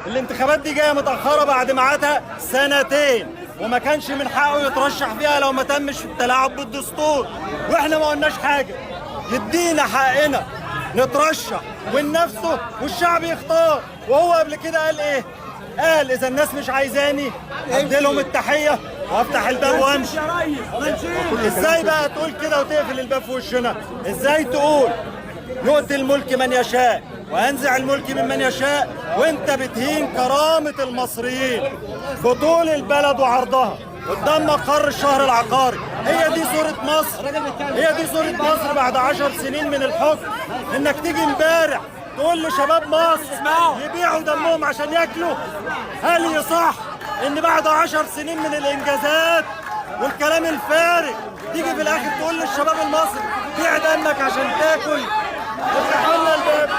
الانتخابات دي جايه متاخره بعد ميعادها سنتين، وما كانش من حقه يترشح فيها لو ما تمش التلاعب بالدستور، واحنا ما قلناش حاجه. يدينا حقنا نترشح وننافسه والشعب يختار. وهو قبل كده قال ايه؟ قال اذا الناس مش عايزاني ادي لهم التحيه وافتح الباب وامشي. ازاي بقى تقول كده وتقفل الباب في وشنا؟ ازاي تقول يؤتي الملك من يشاء وينزع الملك ممن يشاء وانت بتهين كرامه المصريين بطول البلد وعرضها قدام مقر الشهر العقاري؟ هي دي صورة مصر؟ هي دي صورة مصر بعد 10 سنين من الحكم؟ انك تيجي امبارح تقول لشباب مصر يبيعوا دمهم عشان ياكلوا؟ هل يصح ان بعد 10 سنين من الانجازات والكلام الفارغ تيجي في الاخر تقول للشباب المصري بيع دمك عشان تاكل؟ افتحوا لنا الباب.